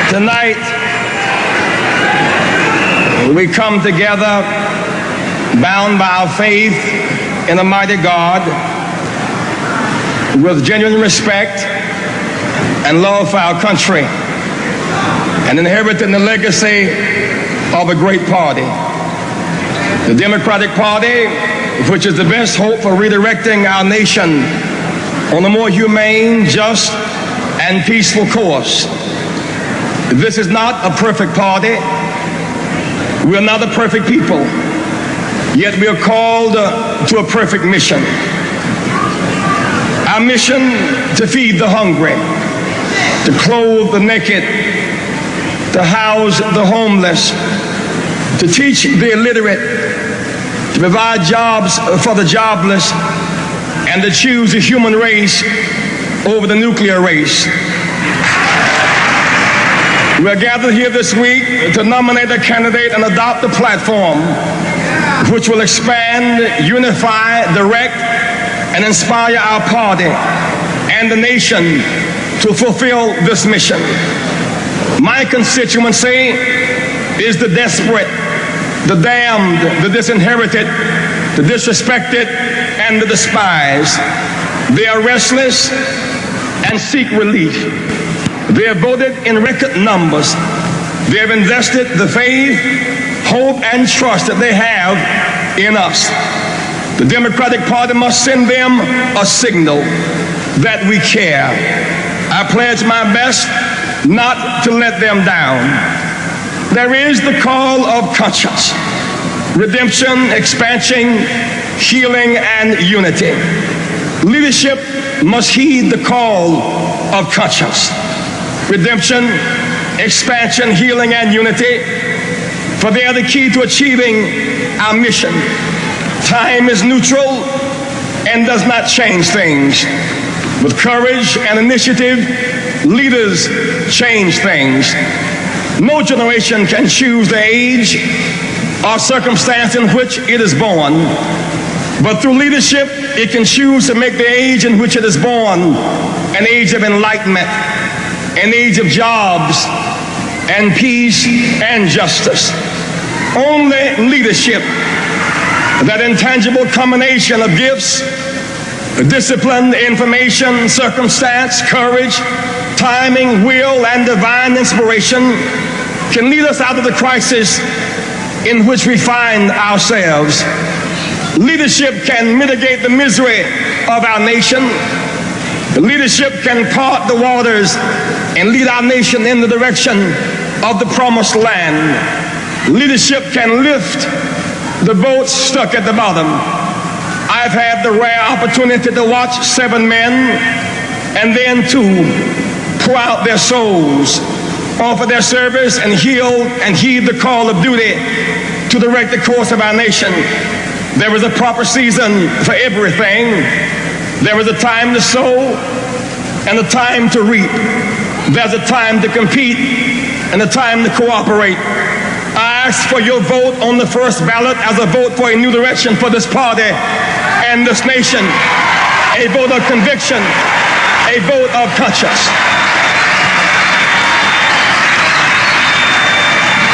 Tonight, we come together bound by our faith in a mighty God with genuine respect and love for our country and inheriting the legacy of a great party. The Democratic Party, which is the best hope for redirecting our nation on a more humane, just, and peaceful course. This is not a perfect party. We are not a perfect people. Yet we are called to a perfect mission. Our mission to feed the hungry, to clothe the naked, to house the homeless, to teach the illiterate, to provide jobs for the jobless, and to choose the human race over the nuclear race. We are gathered here this week to nominate a candidate and adopt a platform which will expand, unify, direct, and inspire our party and the nation to fulfill this mission. My constituency is the desperate, the damned, the disinherited, the disrespected, and the despised. They are restless and seek relief. They have voted in record numbers. They have invested the faith, hope, and trust that they have in us. The Democratic Party must send them a signal that we care. I pledge my best not to let them down. There is the call of conscience, redemption, expansion, healing, and unity. Leadership must heed the call of conscience, redemption, expansion, healing, and unity, for they are the key to achieving our mission. Time is neutral and does not change things. With courage and initiative, leaders change things. No generation can choose the age or circumstance in which it is born, but through leadership, it can choose to make the age in which it is born an age of enlightenment, an age of jobs and peace and justice. Only leadership, that intangible combination of gifts, discipline, information, circumstance, courage, timing, will, and divine inspiration, can lead us out of the crisis in which we find ourselves. Leadership can mitigate the misery of our nation. Leadership can part the waters and lead our nation in the direction of the promised land. Leadership can lift the boats stuck at the bottom. I've had the rare opportunity to watch 7 men and then 2 pour out their souls, offer their service, and heal and heed the call of duty to direct the course of our nation. There is a proper season for everything. There is a time to sow and a time to reap. There's a time to compete and a time to cooperate. I ask for your vote on the first ballot as a vote for a new direction for this party and this nation. A vote of conviction, a vote of conscience.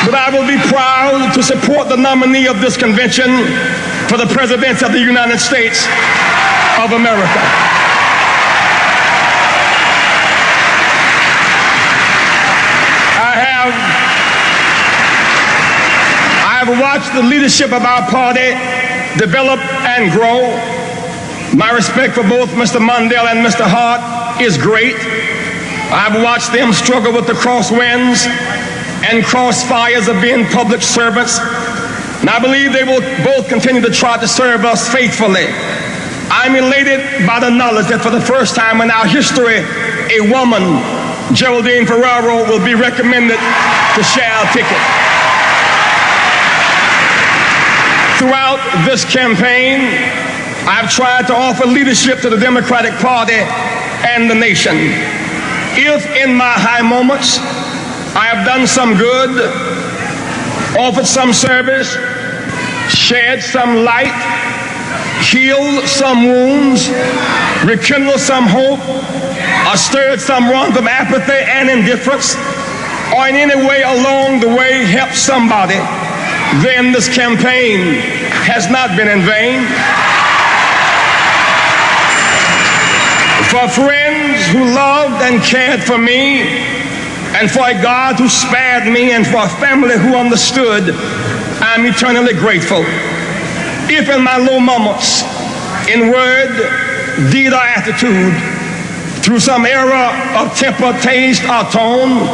But I will be proud to support the nominee of this convention for the President of the United States of America. I have watched the leadership of our party develop and grow. My respect for both Mr. Mondale and Mr. Hart is great. I've watched them struggle with the crosswinds and crossfires of being public servants, and I believe they will both continue to try to serve us faithfully. I'm elated by the knowledge that for the first time in our history, a woman, Geraldine Ferraro, will be recommended to share our ticket. Throughout this campaign, I've tried to offer leadership to the Democratic Party and the nation. If in my high moments I have done some good, offered some service, shed some light, healed some wounds, rekindled some hope, or stirred some runs of apathy and indifference, or in any way along the way help somebody, then this campaign has not been in vain. For friends who loved and cared for me, and for a God who spared me, and for a family who understood, I'm eternally grateful. If in my low moments, in word, deed, or attitude, through some error of temper, taste, or tone,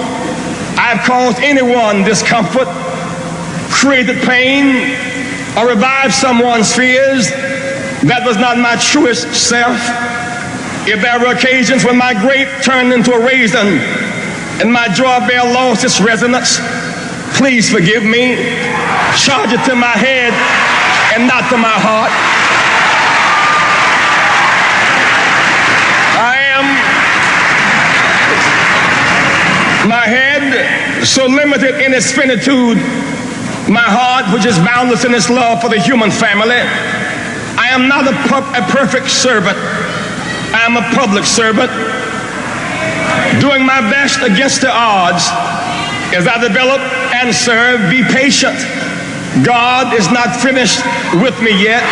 I've caused anyone discomfort, created pain, or revived someone's fears, that was not my truest self. If there were occasions when my grape turned into a raisin and my joy bell lost its resonance, please forgive me. Charge it to my head and not to my heart. My head, so limited in its finitude, my heart, which is boundless in its love for the human family. I am not a perfect servant. I am a public servant, doing my best against the odds as I develop and serve. Be patient. God is not finished with me yet.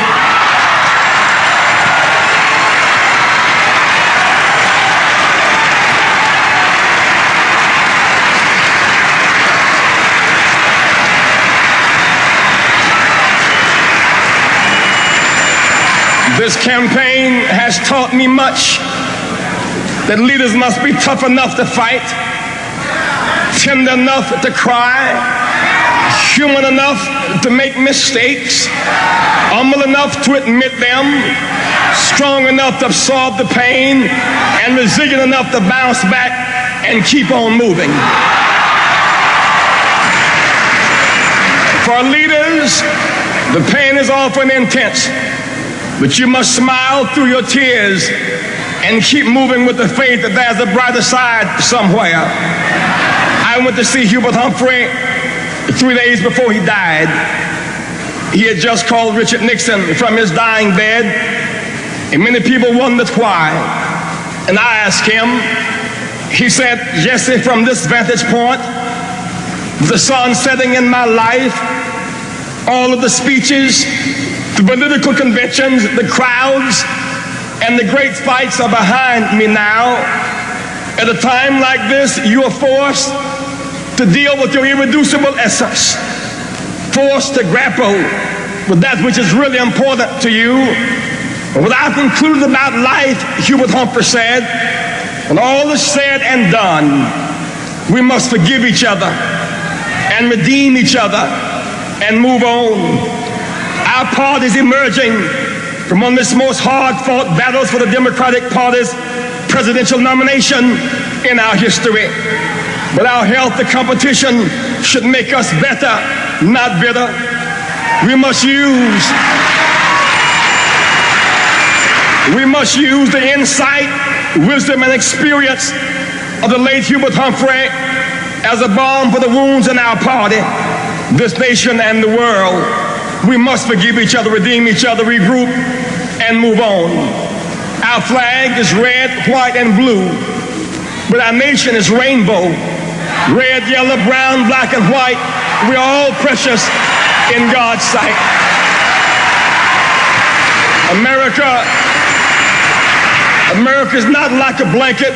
This campaign has taught me much, that leaders must be tough enough to fight, tender enough to cry, human enough to make mistakes, humble enough to admit them, strong enough to absorb the pain, and resilient enough to bounce back and keep on moving. For leaders, the pain is often intense, but you must smile through your tears and keep moving with the faith that there's a brighter side somewhere. I went to see Hubert Humphrey 3 days before he died. He had just called Richard Nixon from his dying bed, and many people wondered why. And I asked him, he said, Jesse, from this vantage point, the sun setting in my life, all of the speeches, the political conventions, the crowds, and the great fights are behind me now. At a time like this, you are forced to deal with your irreducible essence, forced to grapple with that which is really important to you. And what I've concluded about life, Hubert Humphrey said, when all is said and done, we must forgive each other and redeem each other and move on. Our party is emerging from one of the most hard-fought battles for the Democratic Party's presidential nomination in our history. But our healthy competition should make us better, not bitter. We must use the insight, wisdom, and experience of the late Hubert Humphrey as a balm for the wounds in our party, this nation, and the world. We must forgive each other, redeem each other, regroup, and move on. Our flag is red, white, and blue, but our nation is rainbow. Red, yellow, brown, black, and white. We're all precious in God's sight. America is not like a blanket,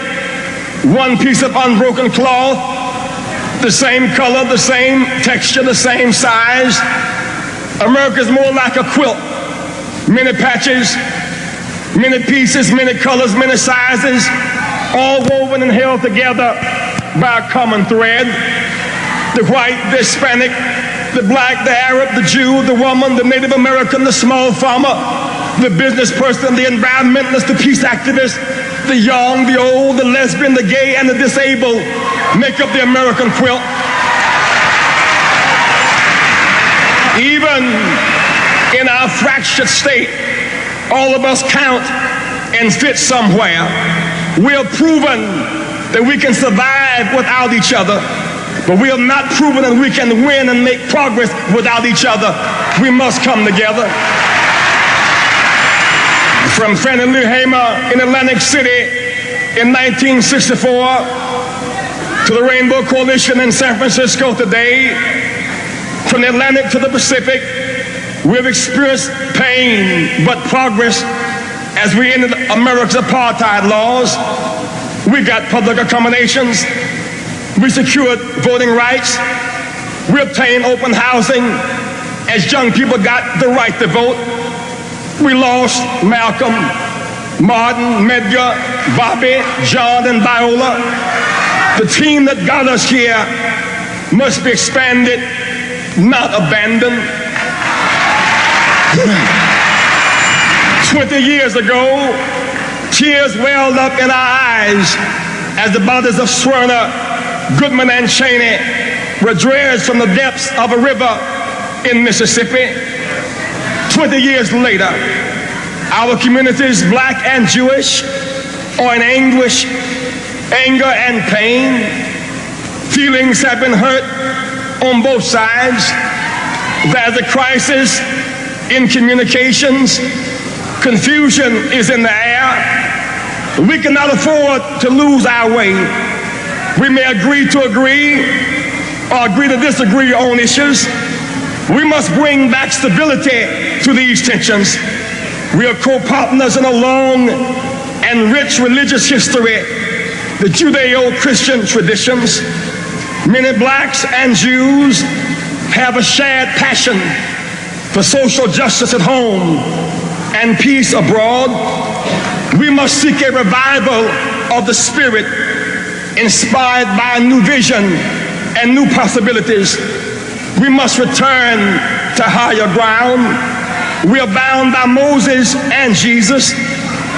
one piece of unbroken cloth, the same color, the same texture, the same size. America is more like a quilt, many patches, many pieces, many colors, many sizes, all woven and held together by a common thread. The white, the Hispanic, the black, the Arab, the Jew, the woman, the Native American, the small farmer, the business person, the environmentalist, the peace activist, the young, the old, the lesbian, the gay, and the disabled make up the American quilt. Even in our fractured state, all of us count and fit somewhere. We have proven that we can survive without each other, but we have not proven that we can win and make progress without each other. We must come together. From Fannie Lou Hamer in Atlantic City in 1964 To the Rainbow Coalition in San Francisco today, from the Atlantic to the Pacific, we've experienced pain but progress as we ended America's apartheid laws. We got public accommodations. We secured voting rights. We obtained open housing as young people got the right to vote. We lost Malcolm, Martin, Medgar, Bobby, John, and Viola. The team that got us here must be expanded, not abandoned. 20 years ago, tears welled up in our eyes as the bodies of Swerner, Goodman, and Cheney were dredged from the depths of a river in Mississippi. 20 years later, our communities, black and Jewish, are in anguish, anger, and pain. Feelings have been hurt on both sides. There's a crisis in communications. Confusion is in the air. We cannot afford to lose our way. We may agree to agree or agree to disagree on issues. We must bring back stability to these tensions. We are co-partners in a long and rich religious history, the Judeo-Christian traditions. Many blacks and Jews have a shared passion for social justice at home and peace abroad. We must seek a revival of the spirit inspired by a new vision and new possibilities. We must return to higher ground. We are bound by Moses and Jesus,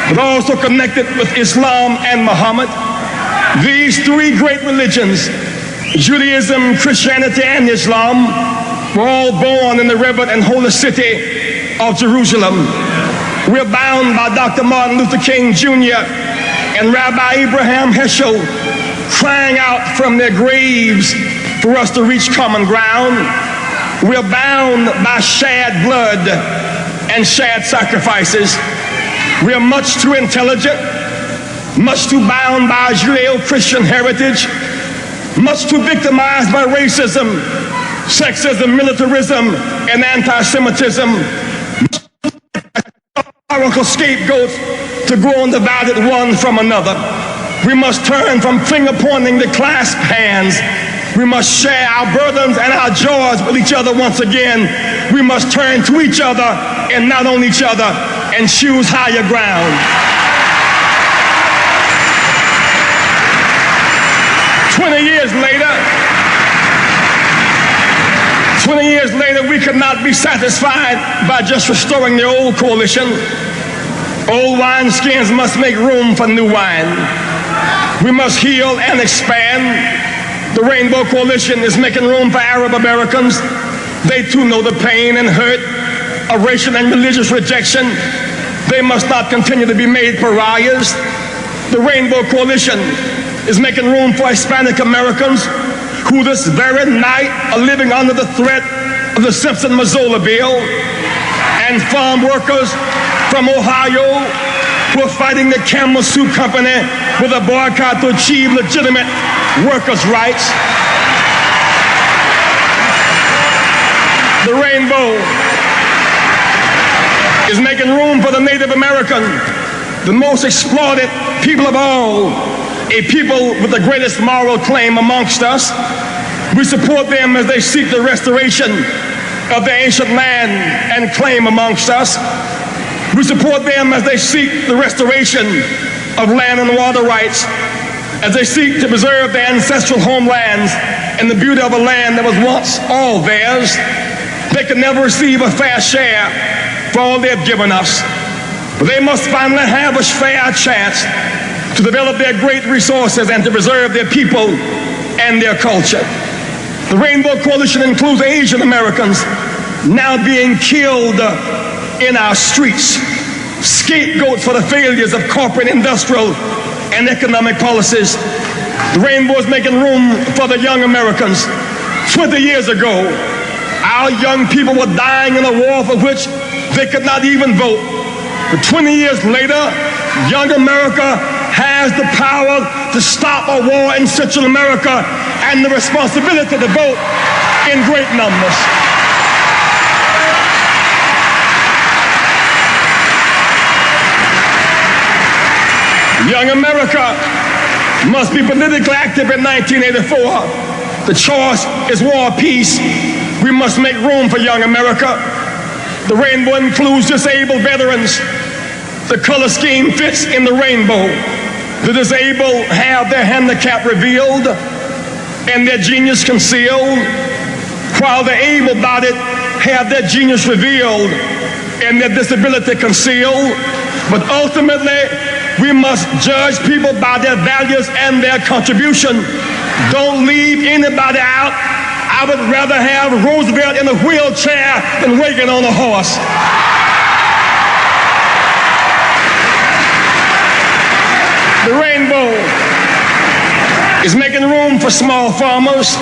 but also connected with Islam and Muhammad. These three great religions, Judaism, Christianity, and Islam, were all born in the reverent and holy city of Jerusalem. We're bound by Dr. Martin Luther King Jr. and Rabbi Abraham Heschel, crying out from their graves for us to reach common ground. We're bound by shared blood and shared sacrifices. We are much too intelligent, much too bound by Judeo-Christian heritage, much too victimized by racism, sexism, militarism, and anti-Semitism, historical scapegoats to grow undivided one from another. We must turn from finger-pointing to clasp hands. We must share our burdens and our joys with each other once again. We must turn to each other and not on each other and choose higher ground. 20 years later, we could not be satisfied by just restoring the old coalition. Old wineskins must make room for new wine. We must heal and expand. The Rainbow Coalition is making room for Arab Americans. They too know the pain and hurt of racial and religious rejection. They must not continue to be made pariahs. The Rainbow Coalition is making room for Hispanic Americans who this very night are living under the threat of the Simpson-Mazzola bill, and farm workers from Ohio who are fighting the Camel Soup Company with a boycott to achieve legitimate workers' rights. The Rainbow is making room for the Native American, the most exploited people of all, a people with the greatest moral claim amongst us. We support them as they seek the restoration of their ancient land and claim amongst us. We support them as they seek the restoration of land and water rights, as they seek to preserve their ancestral homelands and the beauty of a land that was once all theirs. They can never receive a fair share for all they've given us, but they must finally have a fair chance to develop their great resources and to preserve their people and their culture. The Rainbow Coalition includes Asian Americans now being killed in our streets, scapegoats for the failures of corporate, industrial, and economic policies. The Rainbow is making room for the young Americans. 20 years ago, our young people were dying in a war for which they could not even vote. But 20 years later, young America has the power to stop a war in Central America and the responsibility to vote in great numbers. Young America must be politically active in 1984. The choice is war or peace. We must make room for young America. The rainbow includes disabled veterans. The color scheme fits in the rainbow. The disabled have their handicap revealed and their genius concealed, while the able-bodied have their genius revealed and their disability concealed. But ultimately, we must judge people by their values and their contribution. Don't leave anybody out. I would rather have Roosevelt in a wheelchair than Reagan on a horse. The rainbow is making room for small farmers.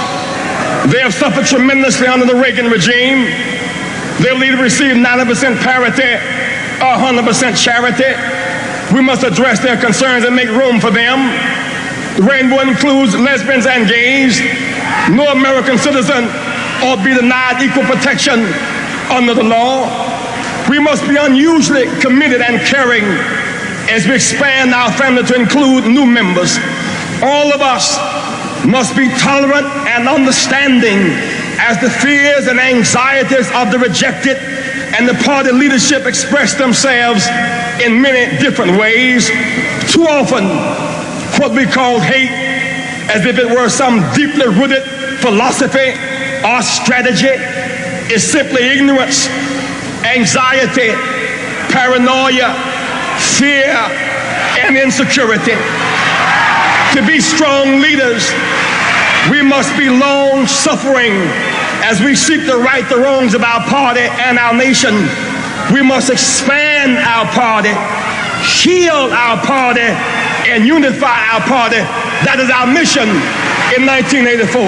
They have suffered tremendously under the Reagan regime. They will either receive 90% parity or 100% charity. We must address their concerns and make room for them. The rainbow includes lesbians and gays. No American citizen ought to be denied equal protection under the law. We must be unusually committed and caring as we expand our family to include new members. All of us must be tolerant and understanding as the fears and anxieties of the rejected and the party leadership express themselves in many different ways. Too often, what we call hate, as if it were some deeply rooted philosophy or strategy, is simply ignorance, anxiety, paranoia, fear, and insecurity. To be strong leaders, we must be long-suffering as we seek to right the wrongs of our party and our nation. We must expand our party, heal our party, and unify our party. That is our mission in 1984.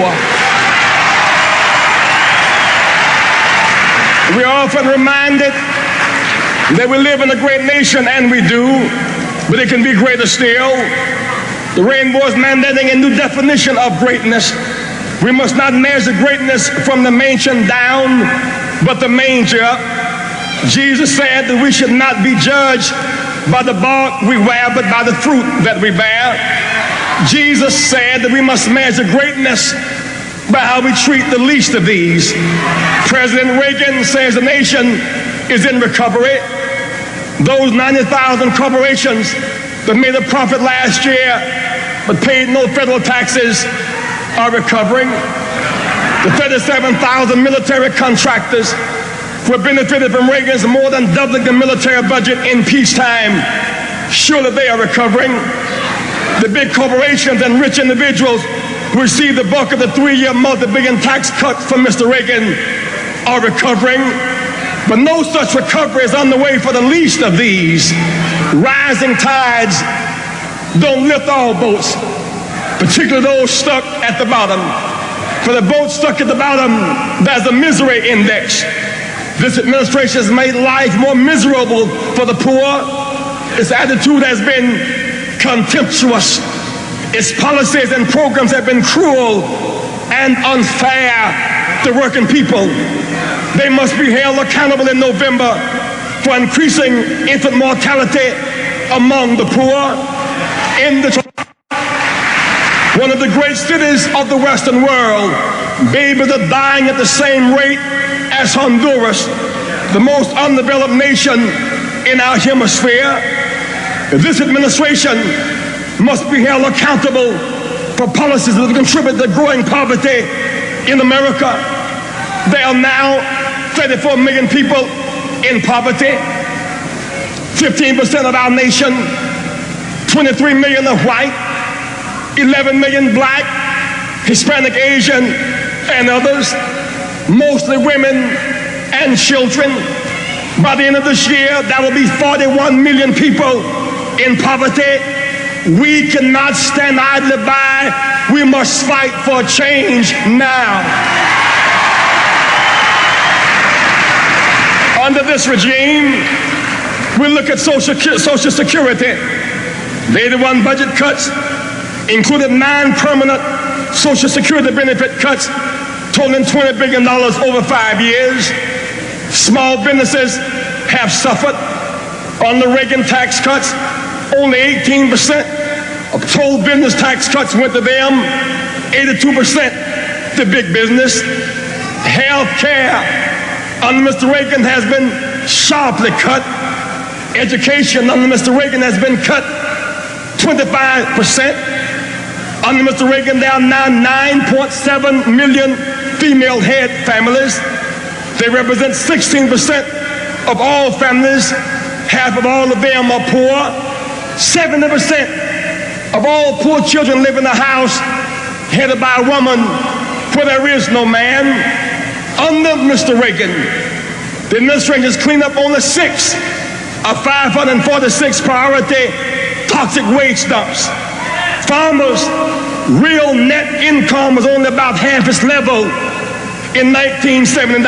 We are often reminded that we live in a great nation, and we do, but it can be greater still. The rainbow is mandating a new definition of greatness. We must not measure greatness from the mansion down, but the manger up. Jesus said that we should not be judged by the bark we wear, but by the fruit that we bear. Jesus said that we must measure greatness by how we treat the least of these. President Reagan says the nation is in recovery. Those 90,000 corporations that made a profit last year but paid no federal taxes are recovering. The 37,000 military contractors who have benefited from Reagan's more than doubling the military budget in peacetime, surely they are recovering. The big corporations and rich individuals who received the bulk of the 3-year multi-billion tax cut from Mr. Reagan are recovering. But no such recovery is underway for the least of these. Rising tides don't lift all boats, particularly those stuck at the bottom. For the boats stuck at the bottom, there's a misery index. This administration has made life more miserable for the poor. Its attitude has been contemptuous. Its policies and programs have been cruel and unfair to working people. They must be held accountable in November for increasing infant mortality among the poor. One of the great cities of the Western world, babies are dying at the same rate as Honduras, the most undeveloped nation in our hemisphere. This administration must be held accountable for policies that contribute to growing poverty in America. There are now 34 million people in poverty, 15% of our nation, 23 million are white, 11 million black, Hispanic, Asian, and others, mostly women and children. By the end of this year, there will be 41 million people in poverty. We cannot stand idly by. We must fight for change now. Under this regime, We look at Social Security. The 81 budget cuts included 9 permanent Social Security benefit cuts totaling $20 billion over 5 years. Small businesses have suffered. On the Reagan tax cuts, only 18% of total business tax cuts went to them, 82% to big business. Health care under Mr. Reagan has been sharply cut. Education under Mr. Reagan has been cut 25%. Under Mr. Reagan, there are now 9.7 million female head families. They represent 16% of all families. Half of all of them are poor. 70% of all poor children live in a house headed by a woman where there is no man. Under Mr. Reagan, the administration has cleaned up only 6 of 546 priority toxic waste dumps. Farmers' real net income was only about half its level in 1979.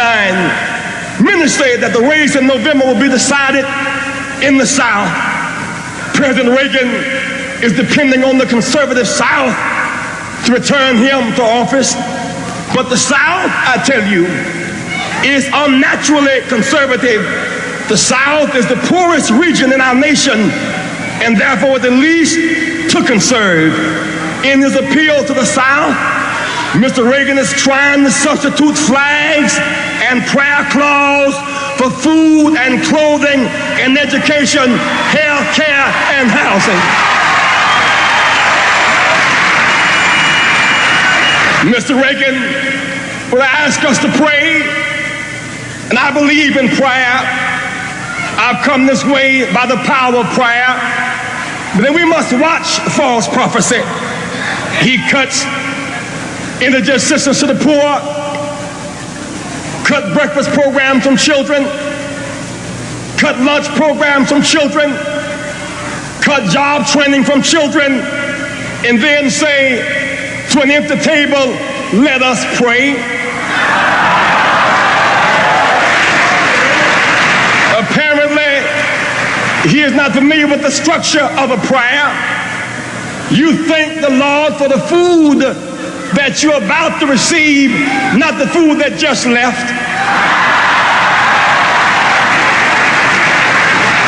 Many say that the race in November will be decided in the South. President Reagan is depending on the conservative South to return him to office. But the South, I tell you, is unnaturally conservative. The South is the poorest region in our nation and therefore the least to conserve. In his appeal to the South, Mr. Reagan is trying to substitute flags and prayer clause for food and clothing and education, health care and housing. Mr. Reagan would ask us to pray, and I believe in prayer. I've come this way by the power of prayer. But then we must watch false prophecy. He cuts indigent assistance to the poor, cut breakfast programs from children, cut lunch programs from children, cut job training from children, and then say to an empty table, let us pray. Apparently, he is not familiar with the structure of a prayer. You thank the Lord for the food that you're about to receive, not the food that just left.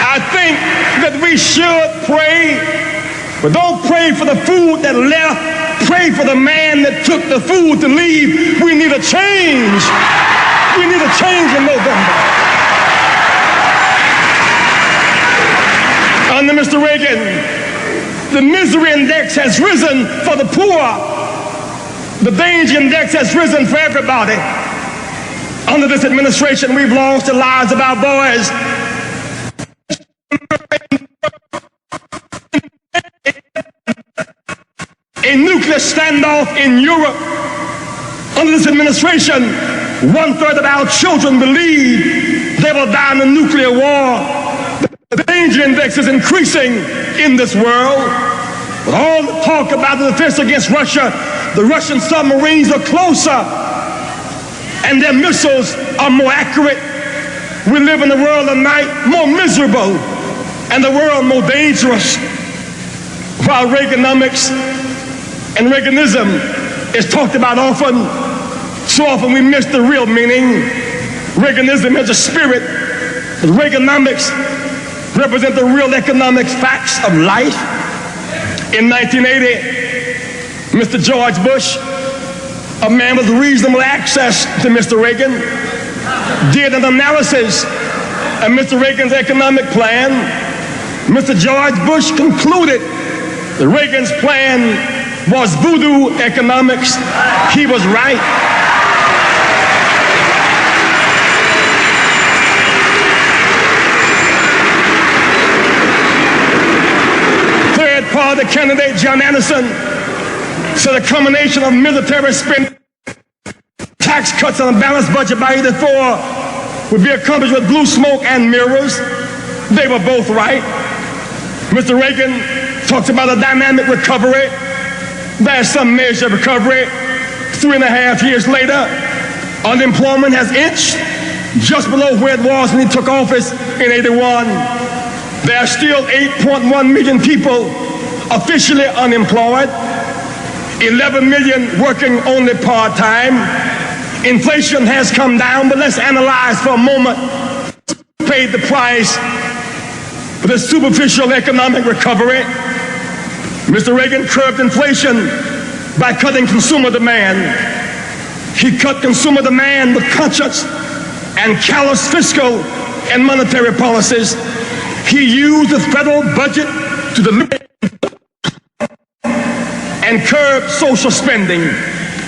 I think that we should pray, but don't pray for the food that left. Pray for the man that took the food to leave. We need a change. We need a change in November. Under Mr. Reagan, the misery index has risen for the poor. The danger index has risen for everybody. Under this administration, we've lost the lives of our boys. A nuclear standoff in Europe. Under this administration, 1/3 of our children believe they will die in a nuclear war. The danger index is increasing in this world. With all the talk about the defense against Russia, the Russian submarines are closer and their missiles are more accurate. We live in a world tonight more miserable and the world more dangerous. While Reaganomics and Reaganism is talked about often, so often we miss the real meaning. Reaganism is a spirit, but Reaganomics represent the real economic facts of life. In 1980, Mr. George Bush, a man with reasonable access to Mr. Reagan, did an analysis of Mr. Reagan's economic plan. Mr. George Bush concluded that Reagan's plan was voodoo economics. He was right. Third-party candidate John Anderson said a combination of military spending, tax cuts, and a balanced budget by 84 would be accomplished with blue smoke and mirrors. They were both right. Mr. Reagan talks about a dynamic recovery. There's some measure of recovery. 3.5 years later, unemployment has inched just below where it was when he took office in 81. There are still 8.1 million people officially unemployed, 11 million working only part-time. Inflation has come down, but let's analyze for a moment who paid the price for the superficial economic recovery. Mr. Reagan curbed inflation by cutting consumer demand. He cut consumer demand with conscious and callous fiscal and monetary policies. He used the federal budget to deliver and curb social spending.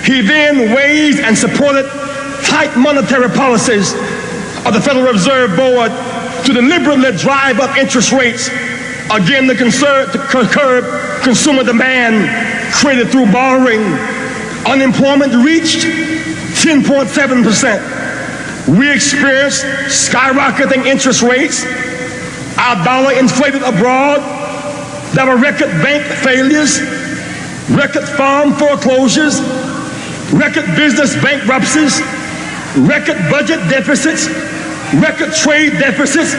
He then waived and supported tight monetary policies of the Federal Reserve Board to deliberately drive up interest rates, again to curb consumer demand created through borrowing. Unemployment reached 10.7%. We experienced skyrocketing interest rates. Our dollar inflated abroad. There were record bank failures, record farm foreclosures, record business bankruptcies, record budget deficits, record trade deficits.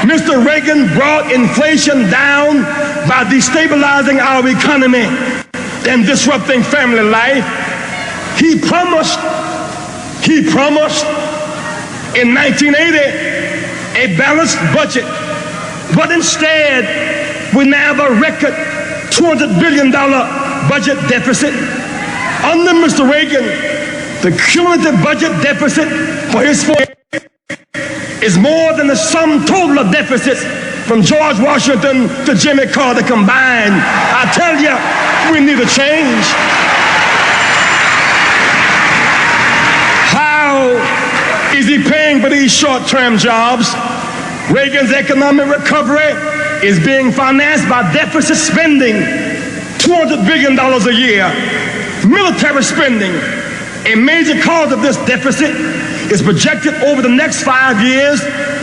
Mr. Reagan brought inflation down by destabilizing our economy and disrupting family life. He promised in 1980 a balanced budget, but instead we now have a record $200 billion budget deficit. Under Mr. Reagan, the cumulative budget deficit for his 4 years is more than the sum total of deficits from George Washington to Jimmy Carter combined. I tell you, we need a change. How is he paying for these short-term jobs? Reagan's economic recovery is being financed by deficit spending, $200 billion a year. Military spending, a major cause of this deficit, is projected over the next 5 years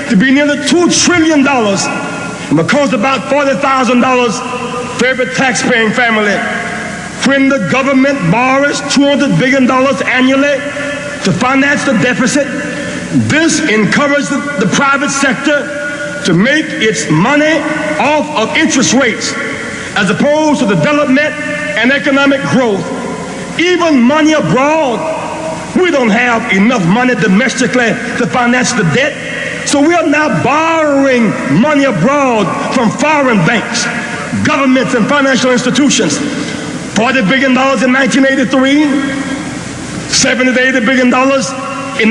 to be nearly $2 trillion, and will cost about $40,000 for every taxpaying family. When the government borrows $200 billion annually to finance the deficit, this encourages the private sector to make its money off of interest rates as opposed to development and economic growth. Even money abroad, we don't have enough money domestically to finance the debt, so we are now borrowing money abroad from foreign banks, governments, and financial institutions. $40 billion in 1983, $70 to $80 billion in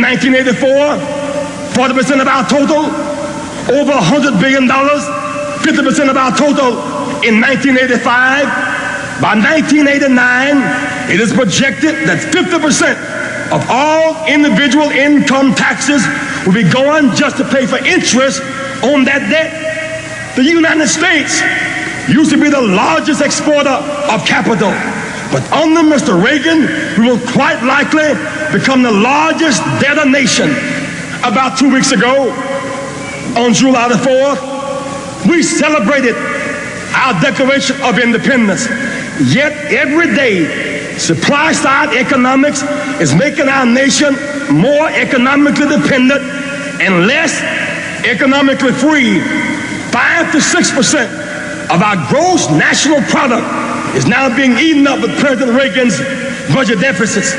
1984, 40% of our total, over $100 billion, 50% of our total in 1985. By 1989, it is projected that 50% of all individual income taxes will be going just to pay for interest on that debt. The United States used to be the largest exporter of capital, but under Mr. Reagan, we will quite likely become the largest debtor nation. About 2 weeks ago, on July the 4th, we celebrated our Declaration of Independence. Yet every day, supply-side economics is making our nation more economically dependent and less economically free. 5 to 6% of our gross national product is now being eaten up with President Reagan's budget deficits.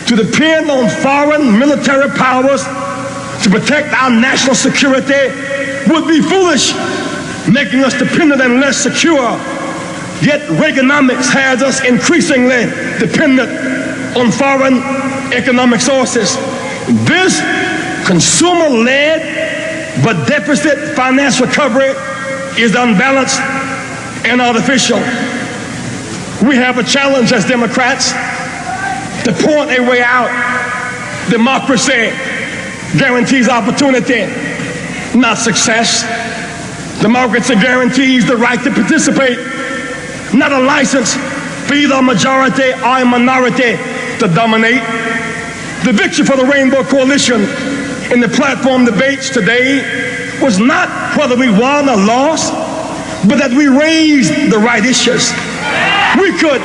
To depend on foreign military powers to protect our national security would be foolish, making us dependent and less secure. Yet Reaganomics has us increasingly dependent on foreign economic sources. This consumer-led but deficit finance recovery is unbalanced and artificial. We have a challenge as Democrats to point a way out. Democracy guarantees opportunity, not success. Democracy guarantees the right to participate, not a license for either a majority or a minority to dominate. The victory for the Rainbow Coalition in the platform debates today was not whether we won or lost, but that we raised the right issues. We could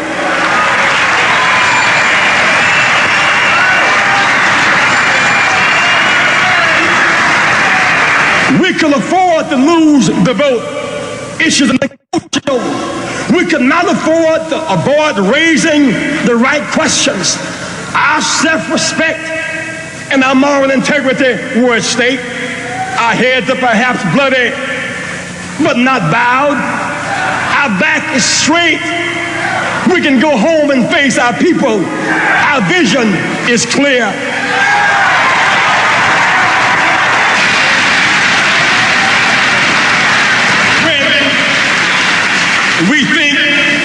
afford to lose the vote issues are negotiable. We cannot afford to avoid raising the right questions. Our self-respect and our moral integrity were at stake. Our heads are perhaps bloody, but not bowed. Our back is straight. We can go home and face our people. Our vision is clear. We think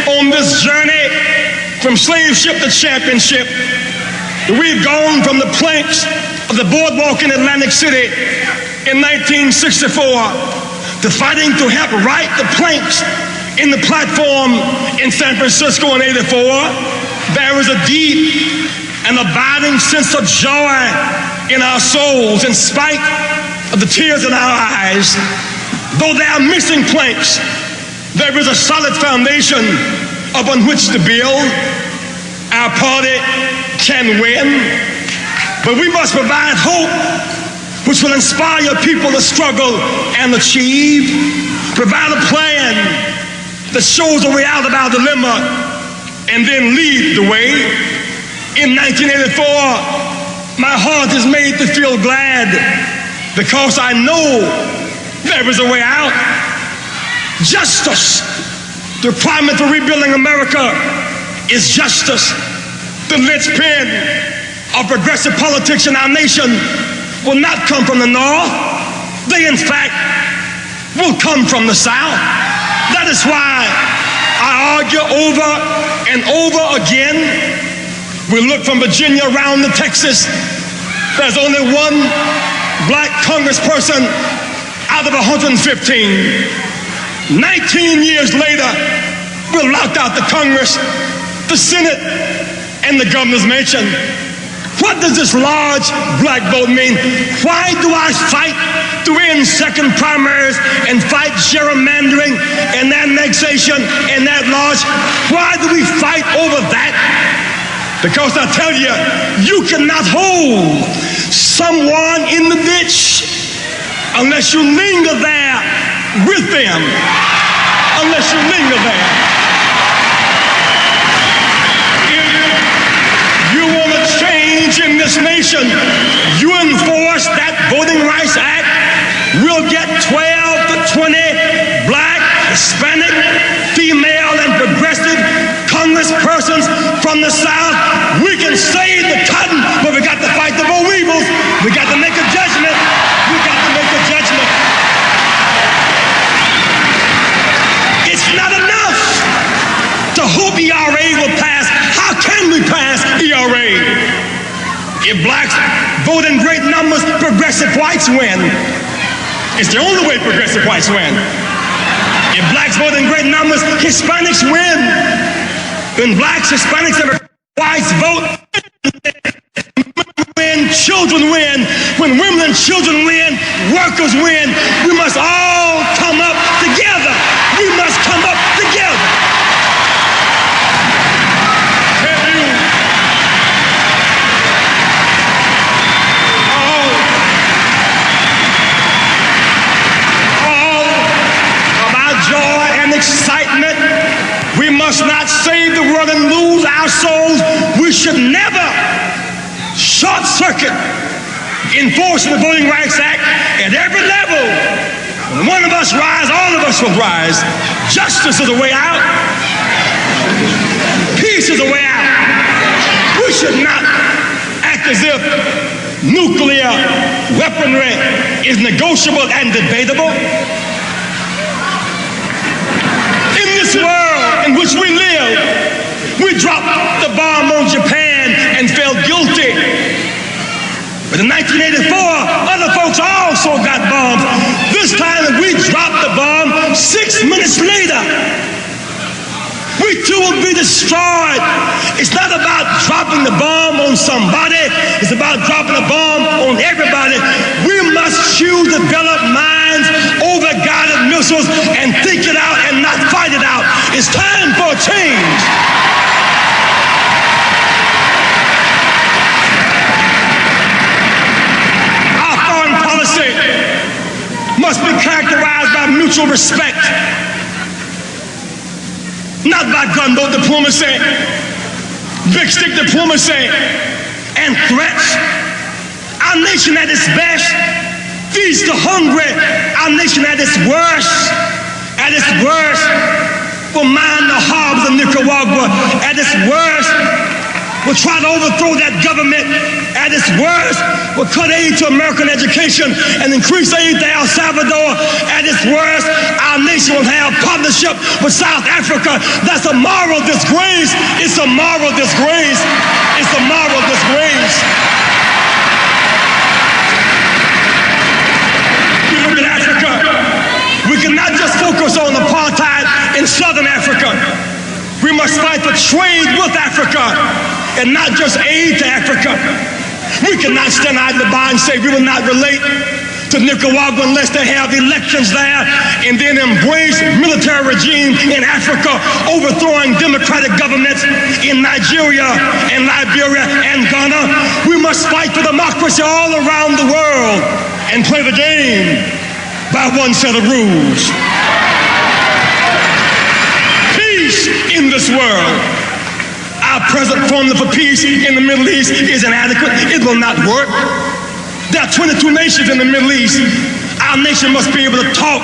on this journey from slave ship to championship, we've gone from the planks of the boardwalk in Atlantic City in 1964 to fighting to help right the planks in the platform in San Francisco in '84. There is a deep and abiding sense of joy in our souls in spite of the tears in our eyes. Though there are missing planks, there is a solid foundation upon which to build. Our party can win, but we must provide hope which will inspire people to struggle and achieve. Provide a plan that shows a way out of our dilemma and then lead the way. In 1984, my heart is made to feel glad because I know there is a way out. Justice. The requirement for rebuilding America is justice. The linchpin of progressive politics in our nation will not come from the North. They, in fact, will come from the South. That is why I argue over and over again. We look from Virginia around to Texas. There's only one black congressperson out of 115. 19 years later, we're locked out the Congress, the Senate, and the governor's mansion. What does this large black vote mean? Why do I fight to end second primaries and fight gerrymandering and annexation and that large? Why do we fight over that? Because I tell you, you cannot hold someone in the ditch unless you linger there with them, unless you linger there. If you want to change in this nation, you enforce that Voting Rights Act, we'll get 12 to 20 black, Hispanic, female, and progressive congresspersons from the South. We can save the cotton, but we got to fight the boll weevils. We got to make a judgment. We got to make a judgment. It's not enough to hope ERA will pass. How can we pass ERA? If blacks vote in great numbers, progressive whites win. It's the only way progressive whites win. If blacks vote in great numbers, Hispanics win. When blacks, Hispanics, and whites vote, win, children win. When women and children win, workers win. We must all come up together. We must come up together. All of our joy and excitement, we must not save the world and lose our souls. We should never short circuit enforcing the Voting Rights Act at every level. When one of us rise, all of us will rise. Justice is a way out. Peace is a way out. We should not act as if nuclear weaponry is negotiable and debatable. In this world in which we live, we dropped the bomb on Japan and felt guilty. But in 1984, other folks also got bombs. This time we dropped the bomb 6 minutes later. We too will be destroyed. It's not about dropping the bomb on somebody. It's about dropping a bomb on everybody. We must choose to develop minds over guided missiles and think it out and not fight it out. It's time for a change. Must be characterized by mutual respect not by gunboat diplomacy, big stick diplomacy, and threats. Our nation at its best feeds the hungry. Our nation at its worst will mine the harbors of Nicaragua. At its worst, will try to overthrow that government. At its worst, will cut aid to American education and increase aid to El Salvador. At its worst, our nation will have partnership with South Africa. That's a moral disgrace. It's a moral disgrace. It's a moral disgrace. We look at Africa. We cannot just focus on apartheid in Southern Africa. We must fight for trade with Africa and not just aid to Africa. We cannot stand idly by and say we will not relate to Nicaragua unless they have elections there and then embrace military regime in Africa, overthrowing democratic governments in Nigeria and Liberia and Ghana. We must fight for democracy all around the world and play the game by one set of rules. Peace in this world. Our present formula for peace in the Middle East is inadequate. It will not work. There are 22 nations in the Middle East. Our nation must be able to talk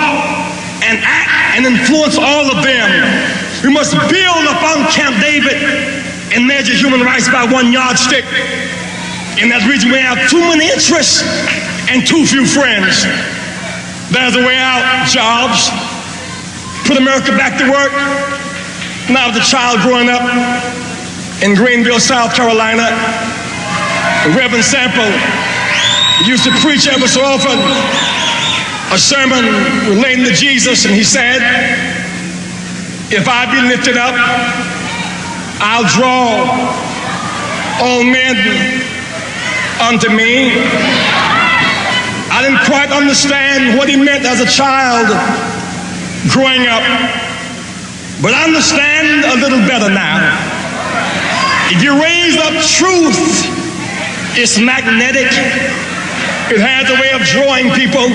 and act and influence all of them. We must build upon Camp David and measure human rights by one yardstick. In that region, we have too many interests and too few friends. There's a way out. Jobs. Put America back to work. When I was a child growing up in Greenville, South Carolina, the Reverend Sample used to preach every so often a sermon relating to Jesus, and he said, if I be lifted up, I'll draw all men unto me. I didn't quite understand what he meant as a child growing up, but I understand a little better now. If you raise up truth, it's magnetic. It has a way of drawing people.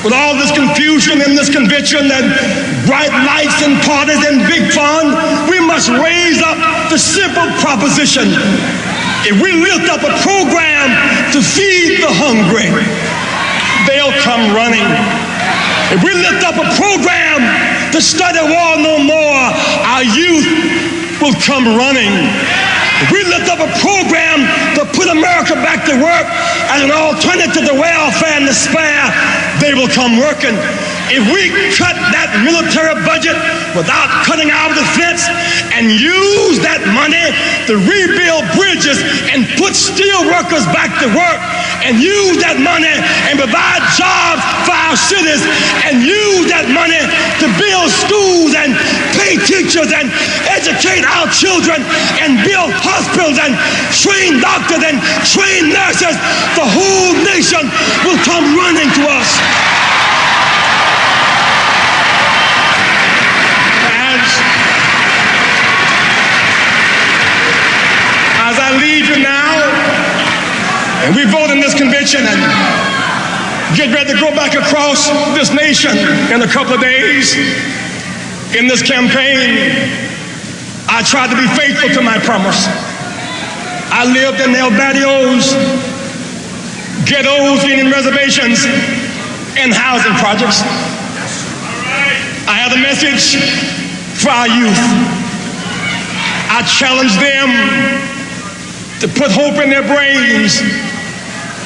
With all this confusion and this conviction and bright lights and parties and big fun, we must raise up the simple proposition. If we lift up a program to feed the hungry, they'll come running. If we lift up a program to study war no more, our youth will come running. If we lift up a program to put America back to work as an alternative to welfare and despair, they will come working. If we cut that military budget without cutting our defense and use that money to rebuild bridges and put steel workers back to work and use that money and provide jobs for our cities and use that money to build schools and pay teachers and educate our children and build hospitals and train doctors and train nurses, the whole nation will come running to us. As I leave you now, and we vote in this convention and get ready to go back across this nation in a couple of days, in this campaign, I tried to be faithful to my promise. I lived in El Barrios, ghettos, Indian reservations, and housing projects. I have a message for our youth. I challenge them to put hope in their brains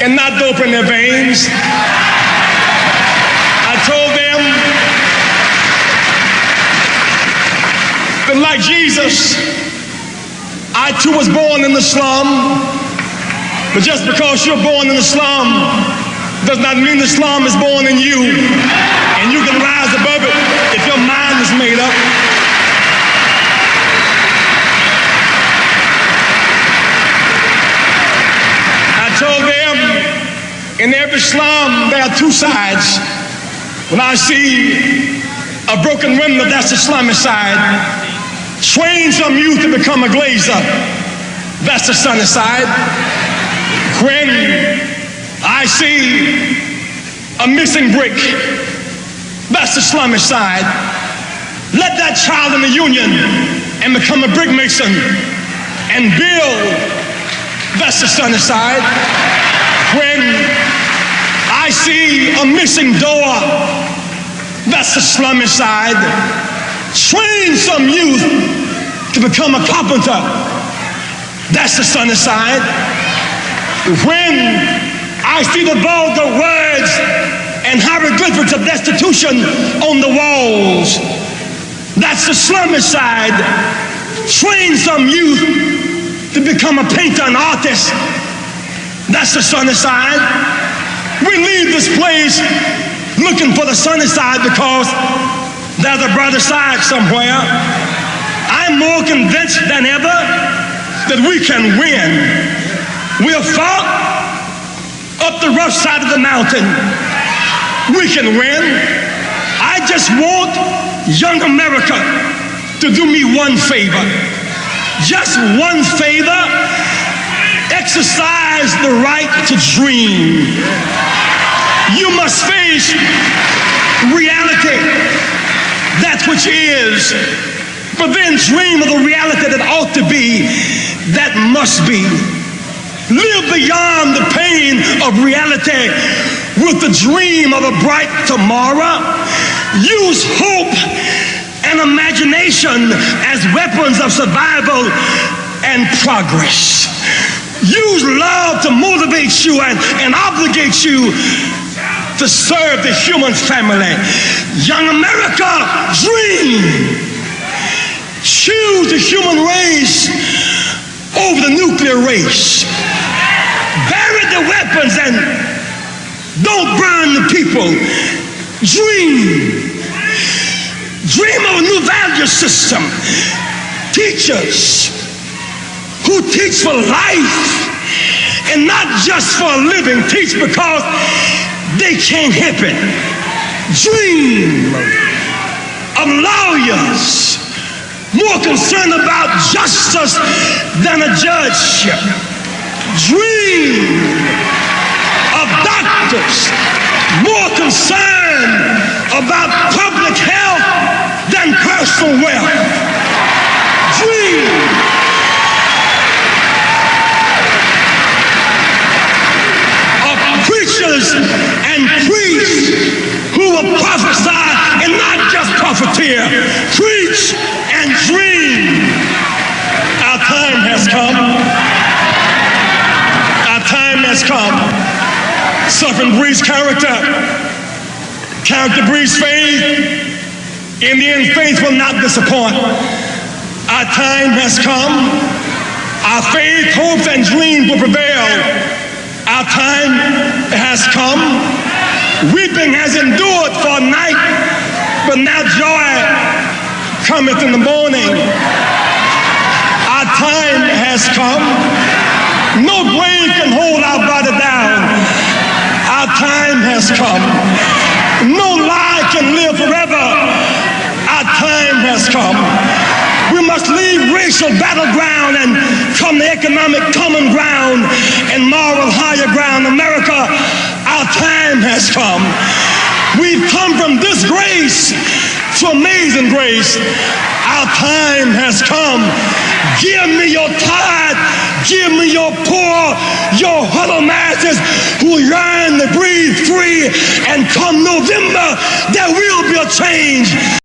and not dope in their veins. I told them that like Jesus, I too was born in the slum, but just because you're born in the slum does not mean the slum is born in you, and you can rise above it if your mind is made up. Told them in every slum there are two sides. When I see a broken window, that's the slummy side. Train some youth to become a glazer, that's the sunny side. When I see a missing brick, that's the slummy side. Let that child in the union and become a brick mason and build. That's the sunny side. When I see a missing door, that's the slummy side. Train some youth to become a carpenter. That's the sunny side. When I see the vulgar words and hieroglyphics of destitution on the walls, that's the slummy side. Train some youth to become a painter and artist. That's the sunny side. We leave this place looking for the sunny side because there's a brighter side somewhere. I'm more convinced than ever that we can win. We'll fought up the rough side of the mountain. We can win. I just want young America to do me one favor. Just one favor. Exercise the right to dream. You must face reality, that which is, but then dream of the reality that ought to be, that must be. Live beyond the pain of reality with the dream of a bright tomorrow. Use hope and imagination as weapons of survival and progress. Use love to motivate you and obligate you to serve the human family. Young America, dream. Choose the human race over the nuclear race. Bury the weapons and don't burn the people. Dream. Dream of a new value system. Teachers who teach for life and not just for a living. Teach because they can't help it. Dream of lawyers more concerned about justice than a judgeship. Dream of doctors more concerned about public health than personal wealth. Dream preachers and priests who will prophesy and not just profiteer. Preach and dream. Our time has come. Our time has come. Suffering breeds character. Character breeds faith. In the end, faith will not disappoint. Our time has come. Our faith, hopes, and dreams will prevail. Our time has come. Weeping has endured for a night, but now joy cometh in the morning. Our time has come. No grave can hold our body down. Our time has come. No lie can live forever. Our time has come. We must leave racial battleground and come to economic common ground and moral higher ground. America, our time has come. We've come from disgrace to amazing grace. Our time has come. Give me your tithe. Give me your poor, your huddled masses who yearn to breathe free. And come November, there will be a change.